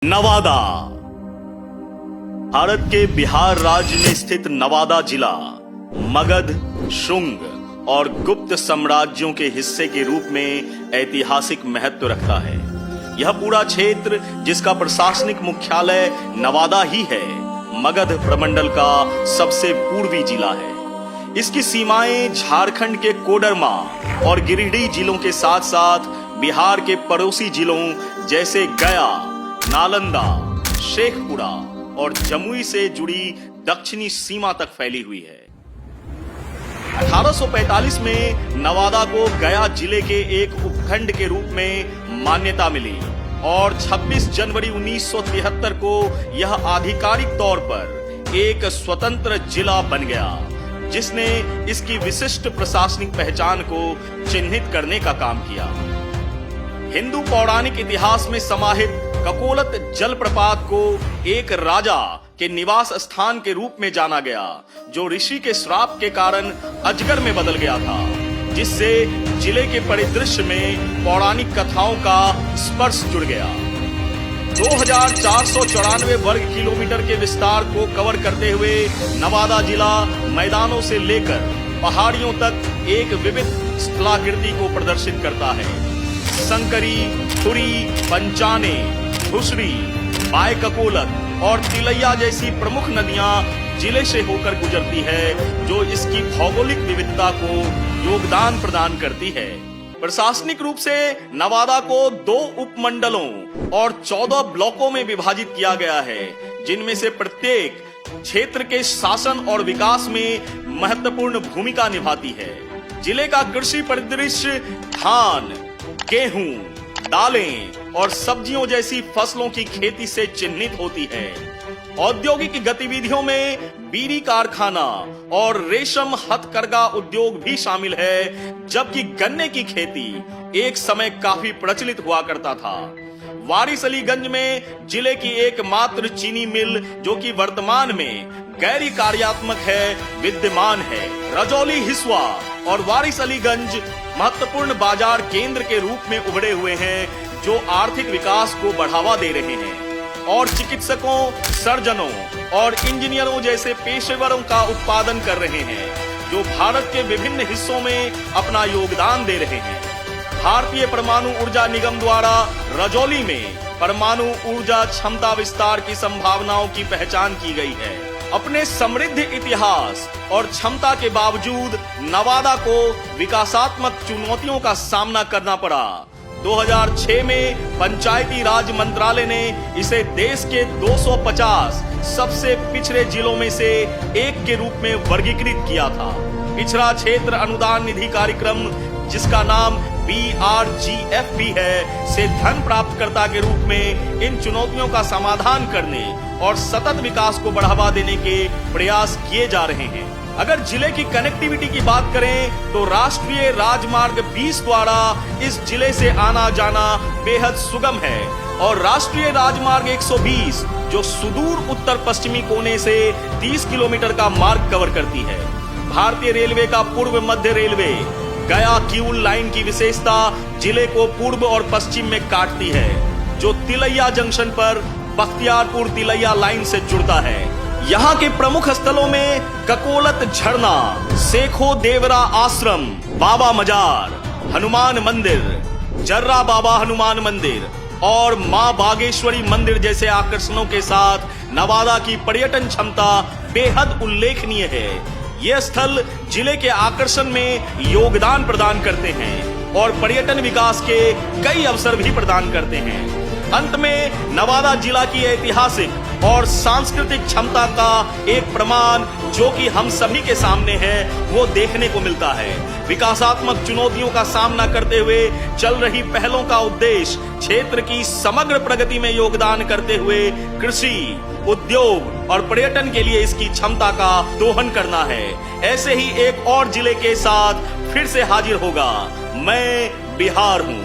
नवादा। भारत के बिहार राज्य में स्थित नवादा जिला मगध, शुंग और गुप्त साम्राज्यों के हिस्से के रूप में ऐतिहासिक महत्व रखता है। यह पूरा क्षेत्र, जिसका प्रशासनिक मुख्यालय नवादा ही है, मगध प्रमंडल का सबसे पूर्वी जिला है। इसकी सीमाएं झारखंड के कोडरमा और गिरिडीह जिलों के साथ साथ बिहार के पड़ोसी जिलों जैसे गया, नालंदा, शेखपुरा और जमुई से जुड़ी दक्षिणी सीमा तक फैली हुई है। 1845 में नवादा को गया जिले के एक उपखंड के रूप में मान्यता मिली और 26 जनवरी 1973 को यह आधिकारिक तौर पर एक स्वतंत्र जिला बन गया, जिसने इसकी विशिष्ट प्रशासनिक पहचान को चिन्हित करने का काम किया। हिंदू पौराणिक इतिहास में समाहित ककोलत जलप्रपात को एक राजा के निवास स्थान के रूप में जाना गया, जो ऋषि के श्राप के कारण अजगर में बदल गया था, जिससे जिले के परिदृश्य में पौराणिक कथाओं का स्पर्श जुड़ गया। 2494 वर्ग किलोमीटर के विस्तार को कवर करते हुए नवादा जिला मैदानों से लेकर पहाड़ियों तक एक विविध स्थलाकृति को प्रदर्शित करता है। संकरी, खुरी, पंचाने, धुसरी, बाय ककोलत और तिलैया जैसी प्रमुख नदियां जिले से होकर गुजरती है, जो इसकी भौगोलिक विविधता को योगदान प्रदान करती है। प्रशासनिक रूप से नवादा को 2 उपमंडलों और 14 ब्लॉकों में विभाजित किया गया है, जिनमें से प्रत्येक क्षेत्र के शासन और विकास में महत्वपूर्ण भूमिका निभाती है। जिले का कृषि परिदृश्य धान, गेहूं, दालें और सब्जियों जैसी फसलों की खेती से चिन्हित होती है। औद्योगिक गतिविधियों में बीड़ी कारखाना और रेशम हथकरघा उद्योग भी शामिल है, जबकि गन्ने की खेती एक समय काफी प्रचलित हुआ करता था। वारिसलीगंज में जिले की एकमात्र चीनी मिल, जो कि वर्तमान में गैर कार्यात्मक है, विद्यमान है। रजौली, हिसुआ और वारिसलीगंज महत्वपूर्ण बाजार केंद्र के रूप में उभरे हुए हैं, जो आर्थिक विकास को बढ़ावा दे रहे हैं और चिकित्सकों, सर्जनों और इंजीनियरों जैसे पेशेवरों का उत्पादन कर रहे हैं, जो भारत के विभिन्न हिस्सों में अपना योगदान दे रहे हैं। भारतीय परमाणु ऊर्जा निगम द्वारा रजौली में परमाणु ऊर्जा क्षमता विस्तार की संभावनाओं की पहचान की गई है। अपने समृद्ध इतिहास और क्षमता के बावजूद नवादा को विकासात्मक चुनौतियों का सामना करना पड़ा। 2006 में पंचायती राज मंत्रालय ने इसे देश के 250 सबसे पिछड़े जिलों में से एक के रूप में वर्गीकृत किया था। पिछड़ा क्षेत्र अनुदान निधि कार्यक्रम, जिसका नाम BRGF भी है, से धन प्राप्तकर्ता के रूप में इन चुनौतियों का समाधान करने और सतत विकास को बढ़ावा देने के प्रयास किए जा रहे हैं। अगर जिले की कनेक्टिविटी की बात करें तो राष्ट्रीय राजमार्ग 20 द्वारा इस जिले से आना जाना बेहद सुगम है और राष्ट्रीय राजमार्ग 120, जो सुदूर उत्तर पश्चिमी कोने से 30 किलोमीटर का मार्ग कवर करती है। भारतीय रेलवे का पूर्व मध्य रेलवे गया किऊल लाइन की विशेषता जिले को पूर्व और पश्चिम में काटती है, जो तिलैया जंक्शन पर बख्तियारपुर तिलैया लाइन से जुड़ता है। यहाँ के प्रमुख स्थलों में ककोलत झरना, सेखो देवरा आश्रम, बाबा मजार, हनुमान मंदिर, जर्रा बाबा हनुमान मंदिर और मां बागेश्वरी मंदिर जैसे आकर्षणों के साथ नवादा की पर्यटन क्षमता बेहद उल्लेखनीय है। ये स्थल जिले के आकर्षण में योगदान प्रदान करते हैं और पर्यटन विकास के कई अवसर भी प्रदान करते हैं। अंत में नवादा जिला की ऐतिहासिक और सांस्कृतिक क्षमता का एक प्रमाण, जो कि हम सभी के सामने है, वो देखने को मिलता है। विकासात्मक चुनौतियों का सामना करते हुए चल रही पहलों का उद्देश्य क्षेत्र की समग्र प्रगति में योगदान करते हुए कृषि, उद्योग और पर्यटन के लिए इसकी क्षमता का दोहन करना है। ऐसे ही एक और जिले के साथ फिर से हाजिर होगा। मैं बिहार हूँ।